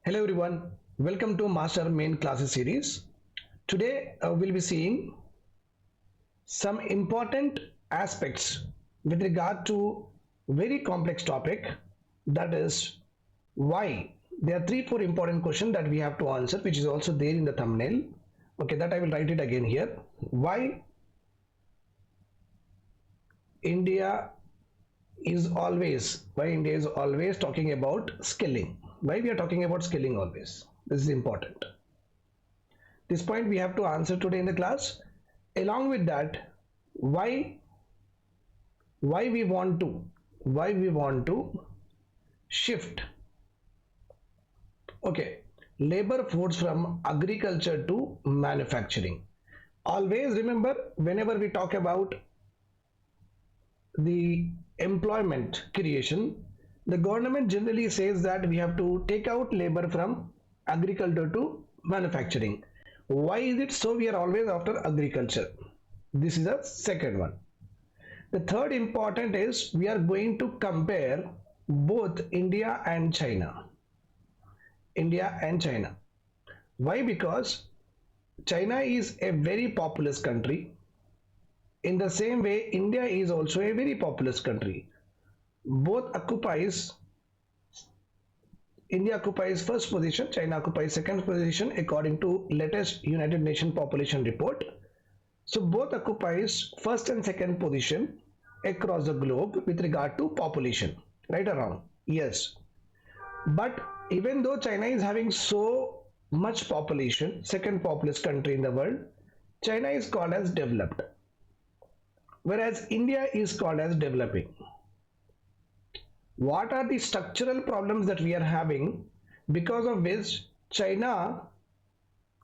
Hello everyone, welcome to Master Main Classes series. Today we'll be seeing some important aspects with regard to very complex topic, that is why. There are 3-4 important questions that we have to answer, which is also there in the thumbnail. Okay, that I will write it again here. India why India is always talking about skilling. Why we are talking about skilling always? This is important. This point we have to answer today in the class. Along with that, why we want to shift, okay, labor force from agriculture to manufacturing. Always remember, whenever we talk about the employment creation, the government generally says that we have to take out labor from agriculture to manufacturing. Why is it so? We are always after agriculture. This is the second one. The third important is we are going to compare both India and China. Why? Because China is a very populous country. In the same way, India is also a very populous country. India occupies first position, China occupies second position according to latest United Nations population report. So both occupies first and second position across the globe with regard to population. Right or wrong? Yes. But even though China is having so much population, second populous country in the world, China is called as developed, whereas India is called as developing. What are the structural problems that we are having, because of which China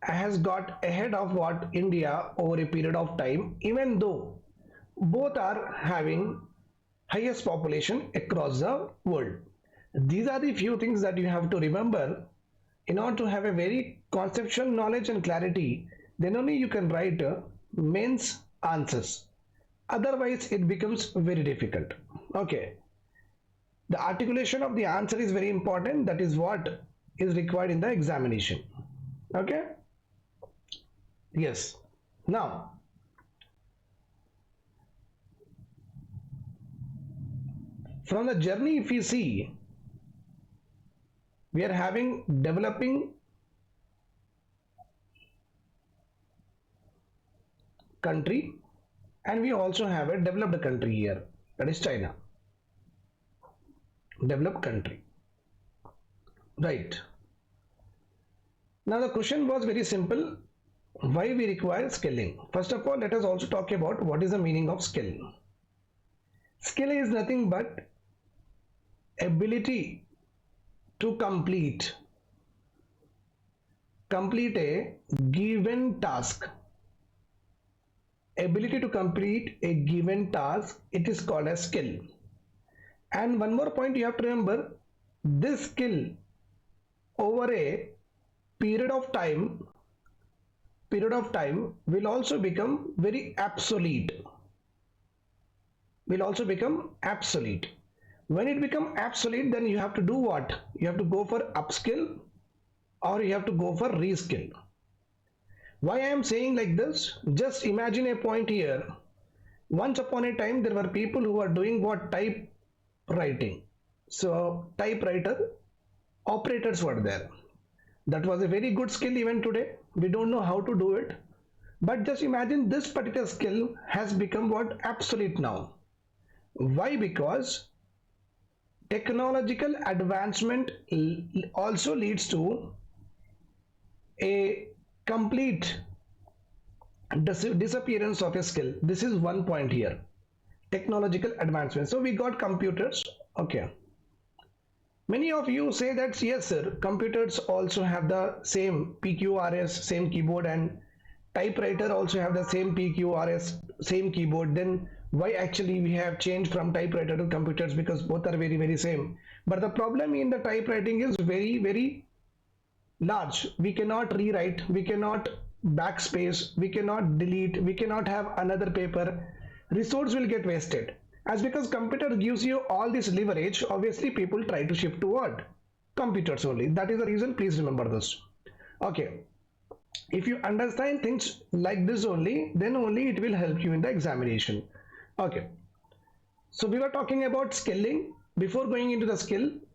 has got ahead of what India over a period of time, even though both are having highest population across the world? These are the few things that you have to remember in order to have a very conceptual knowledge and clarity. Then only you can write mains answers. Otherwise it becomes very difficult. Okay, the articulation of the answer is very important. That is what is required in the examination. Okay, yes. Now from the journey, if we see, we are having developing country and we also have a developed country here, that is China. Developed country, right? Now the question was very simple: why we require skilling? First of all, let us also talk about what is the meaning of skill. Skill is nothing but ability to complete a given task. Ability to complete a given task, it is called as skill. And one more point you have to remember, this skill over a period of time will also become very obsolete. When it becomes obsolete, then you have to do what? You have to go for upskill or you have to go for reskill. Why I am saying like this? Just imagine a point here. Once upon a time, there were people who were doing what? Typewriting. So typewriter operators were there. That was a very good skill. Even today we don't know how to do it, but just imagine this particular skill has become what? Obsolete now. Why? Because technological advancement also leads to a complete disappearance of a skill. This is one point here, technological advancement. So we got computers. Okay, many of you say that yes sir, computers also have the same PQRS, same keyboard, and typewriter also have the same PQRS, same keyboard. Then why actually we have changed from typewriter to computers? Because both are very same. But the problem in the typewriting is very large. We cannot rewrite, we cannot backspace, we cannot delete, we cannot have another paper. Resource will get wasted. As because computer gives you all this leverage, obviously people try to shift to what? computers only. That is the reason, please remember this. Okay, if you understand things like this only, then only it will help you in the examination. Okay, so we were talking about skilling. Before going into the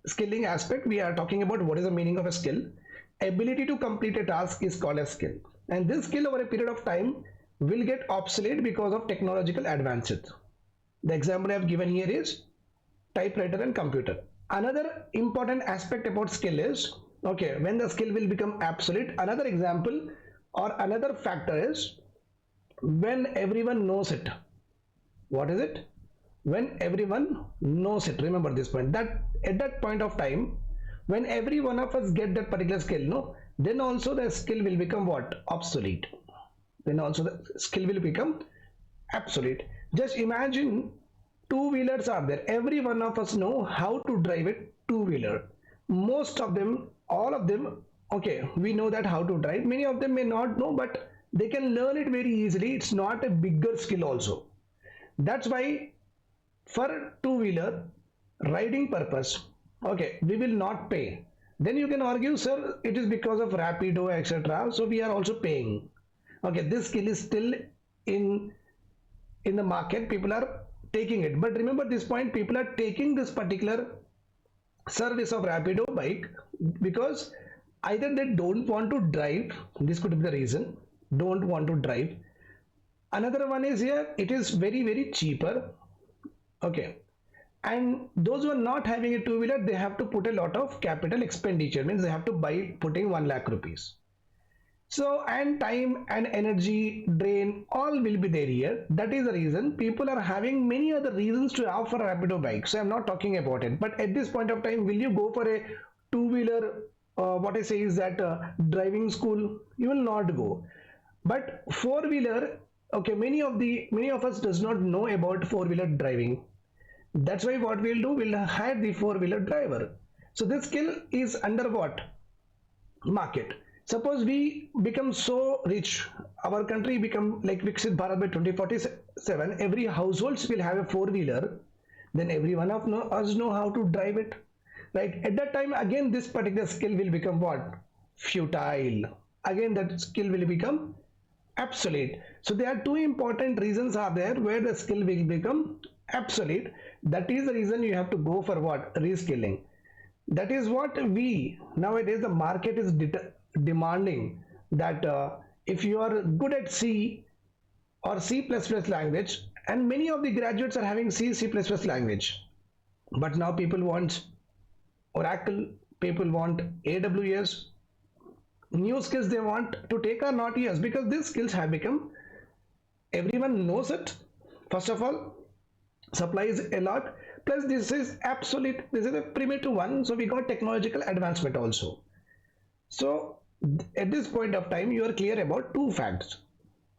skilling aspect, we are talking about what is the meaning of a skill. Ability to complete a task is called a skill, and this skill over a period of time will get obsolete because of technological advances. The example I have given here is typewriter and computer. Another important aspect about skill is, okay, when the skill will become obsolete. Another example or another factor is when everyone knows it. What is it? When everyone knows it. Remember this point, that at that point of time, when every one of us get that particular skill, no, then also the skill will become what? Obsolete. Then also the skill will become obsolete. Just imagine two-wheelers are there. Every one of us know how to drive a two-wheeler. Most of them, all of them, okay, we know that how to drive. Many of them may not know, but they can learn it very easily. It's not a bigger skill also. That's why for two-wheeler riding purpose, okay, we will not pay. Then you can argue, sir, it is because of Rapido, etc. So we are also paying. Okay, this skill is still in the market. People are taking it. But remember this point, people are taking this particular service of Rapido bike because either they don't want to drive. This could be the reason. Don't want to drive. Another one is here, it is very cheaper. Okay, and those who are not having a two-wheeler, they have to put a lot of capital expenditure, means they have to buy putting 1 lakh rupees. So, and time and energy drain all will be there here. That is the reason people are having many other reasons to opt for a Rapido bike. So I'm not talking about it, but at this point of time, will you go for a two-wheeler, what I say is that driving school? You will not go. But four-wheeler, okay, many of us does not know about four-wheeler driving. That's why what we'll do, we'll hire the four-wheeler driver. So this skill is under what? Market. Suppose we become so rich, our country become like Viksit Bharat by 2047, every households will have a four-wheeler, then every one of us know how to drive it, right? At that time, again, this particular skill will become what? Futile. Again, that skill will become obsolete. So there are two important reasons are there where the skill will become obsolete. That is the reason you have to go for what? Reskilling. That is what we nowadays the market is demanding, that if you are good at C or C++ language, and many of the graduates are having C++ language, but now people want Oracle, people want AWS, new skills they want to take are not yours, because these skills have become, everyone knows it. First of all, supply is a lot, plus this is absolute, this is a primitive one, so we got technological advancement also. So at this point of time, you are clear about two facts.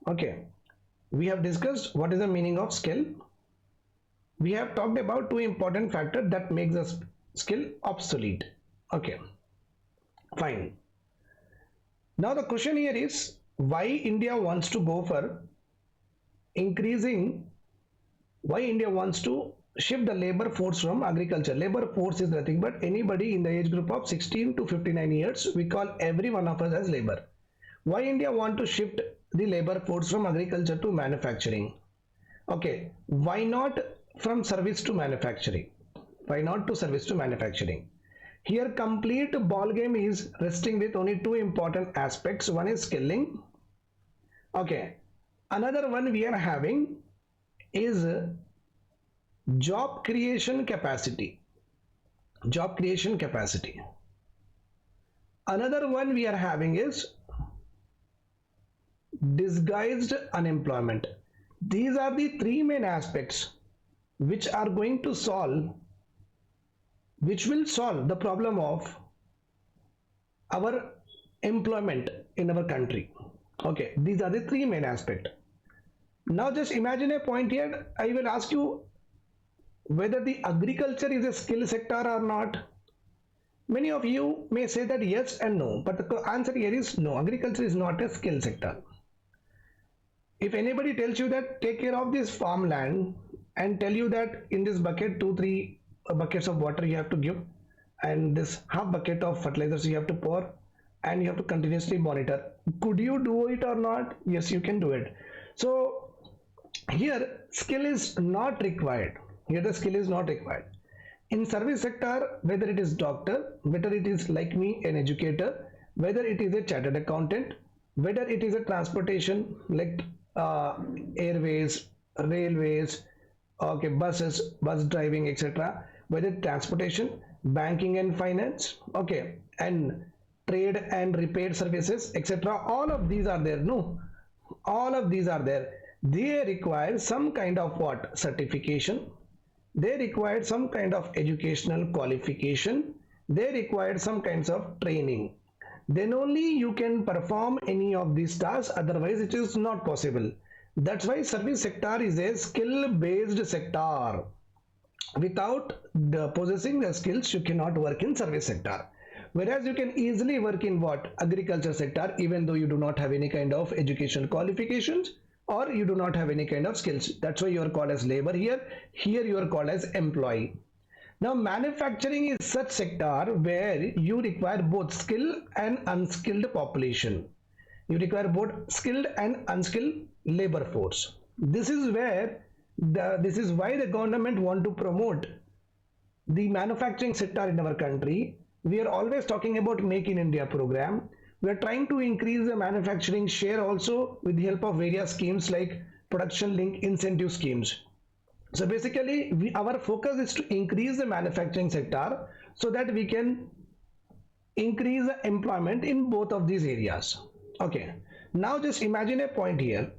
Okay, we have discussed what is the meaning of skill. We have talked about two important factors that makes the skill obsolete. Okay, fine. Now the question here is, why India wants to go for increasing, why India wants to shift the labor force from agriculture. Labor force is nothing but anybody in the age group of 16 to 59 years. We call every one of us as labor. Why India want to shift the labor force from agriculture to manufacturing? Okay, why not from service to manufacturing? Why not to service to manufacturing? Here complete ball game is resting with only two important aspects. One is skilling. Okay, another one we are having is job creation capacity. Job creation capacity. Another one we are having is disguised unemployment. These are the three main aspects which are going to solve, which will solve the problem of our employment in our country. Okay, these are the three main aspects. Now just imagine a point here. I will ask you whether the agriculture is a skill sector or not. Many of you may say that yes and no, but the answer here is no, agriculture is not a skill sector. If anybody tells you that take care of this farmland and tell you that in this bucket 2-3 buckets of water you have to give, and this half bucket of fertilizers you have to pour, and you have to continuously monitor. Could you do it or not? Yes, you can do it. So here skill is not required. Here the skill is not required. In service sector, whether it is doctor, whether it is like me an educator, whether it is a chartered accountant, whether it is a transportation like airways, railways, okay, buses, bus driving, etc., whether transportation, banking and finance, okay, and trade and repair services, etc., all of these are there. No, all of these are there. They require some kind of what? Certification. They required some kind of educational qualification. They required some kinds of training. Then only you can perform any of these tasks, otherwise it is not possible. That's why service sector is a skill based sector. Without possessing the skills, you cannot work in service sector. Whereas you can easily work in what? Agriculture sector, even though you do not have any kind of educational qualifications or you do not have any kind of skills. That's why you are called as labor here. Here you are called as employee. Now manufacturing is such sector where you require both skill and unskilled population. You require both skilled and unskilled labor force. This is where this is why the government want to promote the manufacturing sector in our country. We are always talking about Make in India program. We are trying to increase the manufacturing share also with the help of various schemes like production link incentive schemes. So basically our focus is to increase the manufacturing sector so that we can increase the employment in both of these areas. Okay, now just imagine a point here.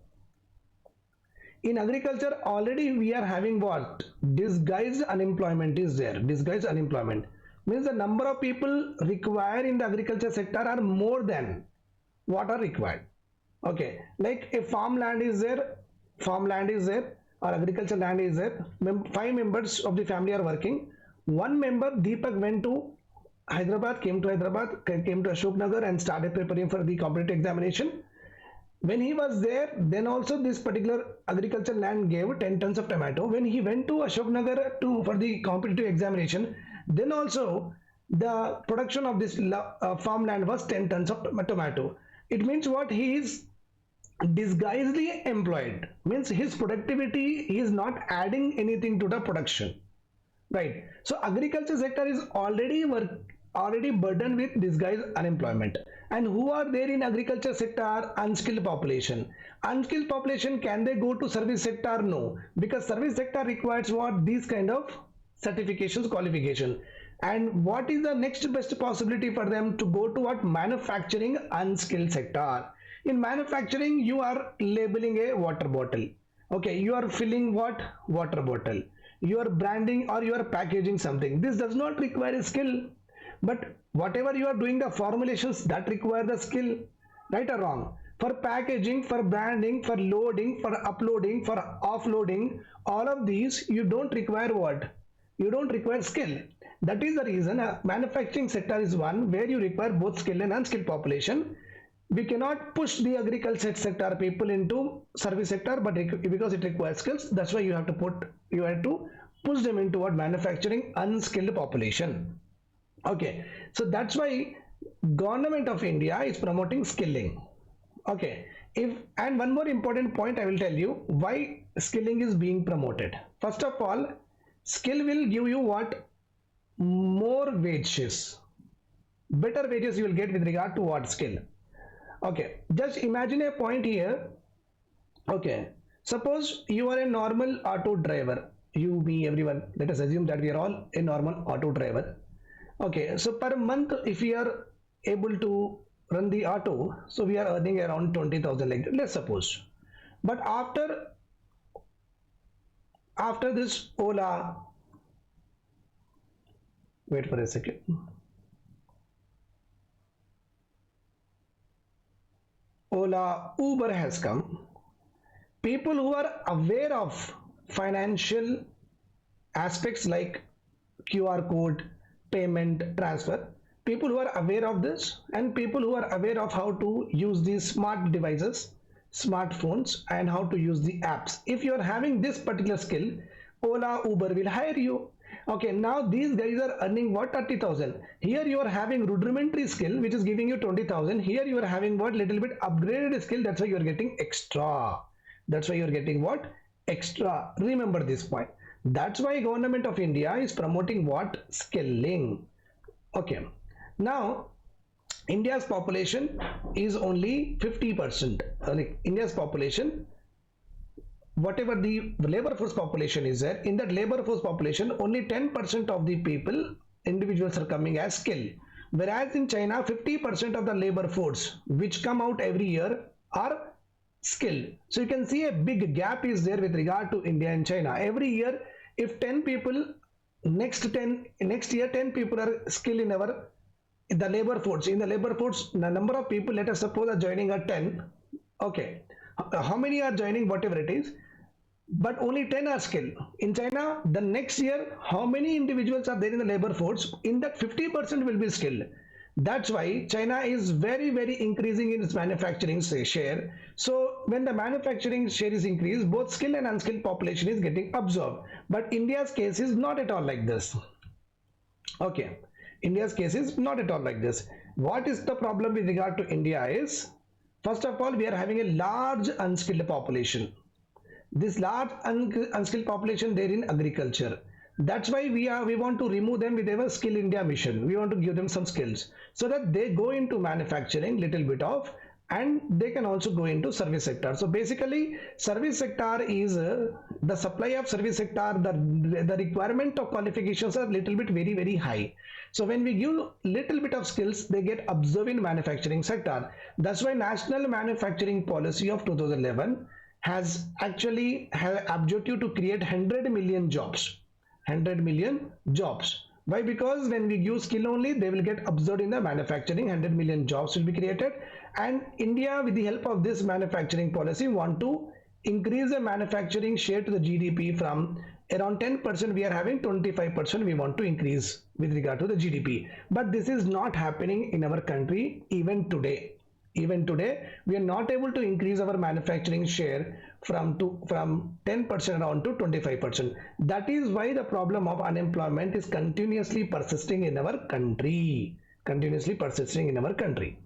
In agriculture already we are having what? Disguised unemployment is there. Disguised unemployment means the number of people required in the agriculture sector are more than what are required. Okay, like a farmland is there, or agriculture land is there. 5 members of the family are working. One member, Deepak, went to Hyderabad, came to Ashok Nagar and started preparing for the competitive examination. When he was there, then also this particular agriculture land gave 10 tons of tomato. When he went to Ashok Nagar for the competitive examination, then also the production of this farmland was 10 tons of tomato. It means what? He is disguisedly employed, means his productivity, he is not adding anything to the production, right? So agriculture sector is already burdened with disguised unemployment. And who are there in agriculture sector? Unskilled population. Unskilled population, can they go to service sector? No, because service sector requires what? These kind of certifications, qualification. And what is the next best possibility for them? To go to what? Manufacturing, unskilled sector. In manufacturing, you are labeling a water bottle. Okay, you are filling what? Water bottle. You are branding or you are packaging something. This does not require a skill. But whatever you are doing, the formulations that require the skill, right or wrong? For packaging, for branding, for loading, for uploading, for offloading, all of these you don't require what? You don't require skill. That is the reason manufacturing sector is one where you require both skilled and unskilled population. We cannot push the agriculture sector people into service sector, but because it requires skills, that's why you have to push them into what? Manufacturing, unskilled population. Okay, so that's why government of India is promoting skilling. Okay, and one more important point I will tell you why skilling is being promoted. First of all, skill will give you what? More wages, better wages you will get with regard to what? Skill. Okay, just imagine a point here. Okay, suppose you are a normal auto driver, you, me, everyone, let us assume that we are all a normal auto driver. Okay, so per month if we are able to run the auto, so we are earning around 20,000, like that, let's suppose. But after this Ola, wait for a second. Ola, Uber has come. People who are aware of financial aspects like QR code, payment, transfer, people who are aware of this, and people who are aware of how to use these smart devices, smartphones, and how to use the apps. If you are having this particular skill, Ola, Uber will hire you. Okay, now these guys are earning what, 30,000. Here you are having rudimentary skill which is giving you 20,000. Here you are having what, little bit upgraded skill, that's why you are getting extra. That's why you are getting what, extra. Remember this point. That's why government of India is promoting what, skilling. Okay, now India's population is only 50%. Like India's population, whatever the labor force population is there, in that labor force population only 10% of the people, individuals are coming as skill, whereas in China 50% of the labor force which come out every year are skilled. So you can see a big gap is there with regard to India and China. Every year if 10 people, next year 10 people are skilled in our, in the labor force, the number of people, let us suppose, are joining at 10. Okay, how many are joining, whatever it is, but only 10 are skilled. In China, the next year, how many individuals are there in the labor force? In that 50% will be skilled. That's why China is very, very increasing in its manufacturing share. So when the manufacturing share is increased, both skilled and unskilled population is getting absorbed. But India's case is not at all like this. Okay, India's case is not at all like this. What is the problem with regard to India is, first of all, we are having a large unskilled population. This large unskilled population there in agriculture. That's why we want to remove them with our Skill India mission. We want to give them some skills so that they go into manufacturing little bit of, and they can also go into service sector. So basically service sector is the supply of service sector, the requirement of qualifications are little bit very, very high. So when we give little bit of skills, they get absorbed in manufacturing sector. That's why National Manufacturing Policy of 2011 has actually had objective to create 100 million jobs. 100 million jobs. Why? Because when we give skill only, they will get absorbed in the manufacturing. 100 million jobs will be created, and India, with the help of this manufacturing policy, want to increase the manufacturing share to the GDP from around 10%. We are having 25%. We want to increase with regard to the GDP, but this is not happening in our country even today. Even today, we are not able to increase our manufacturing share from 10% around to 25%. That is why the problem of unemployment is continuously persisting in our country. Continuously persisting in our country.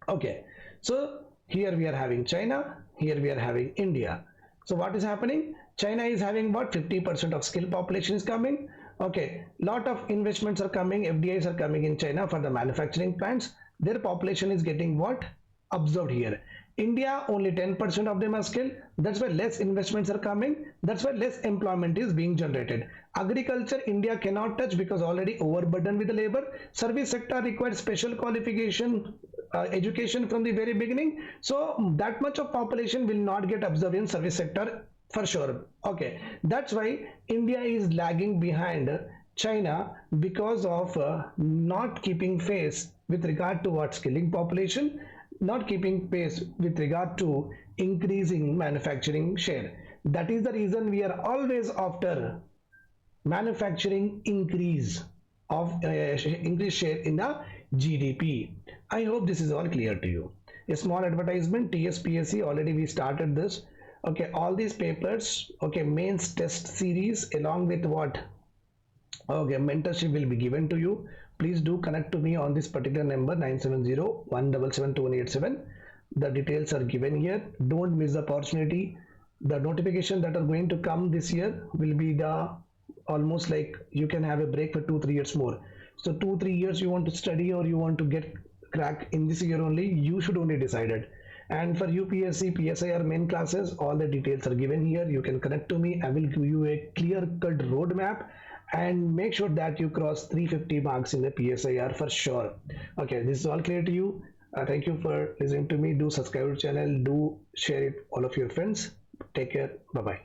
Okay, so here we are having China, here we are having India. So what is happening? China is having what, 50% of skilled population is coming. Okay, lot of investments are coming, FDIs are coming in China for the manufacturing plants. Their population is getting what, absorbed here. India, only 10% of them are skilled. That's why less investments are coming. That's why less employment is being generated. Agriculture, India cannot touch because already overburdened with the labor. Service sector requires special qualification, education from the very beginning. So that much of population will not get absorbed in service sector for sure. Okay, that's why India is lagging behind China because of not keeping pace with regard to what, skilling population, not keeping pace with regard to increasing manufacturing share. That is the reason we are always after manufacturing increase of increased share in the GDP. I hope this is all clear to you. A small advertisement, TSPSC, already we started this. Okay, all these papers, okay, mains test series along with what, okay, mentorship will be given to you. Please do connect to me on this particular number, 970-177-2187. The details are given here. Don't miss the opportunity. The notification that are going to come this year will be the almost like you can have a break for 2-3 years more. So 2-3 years you want to study or you want to get crack in this year only, you should only decide it. And for UPSC PSIR main classes, all the details are given here. You can connect to me. I will give you a clear-cut roadmap, and make sure that you cross 350 marks in the PSIR for sure. Okay, this is all clear to you. Thank you for listening to me. Do subscribe to the channel. Do share it all of your friends. Take care. Bye bye.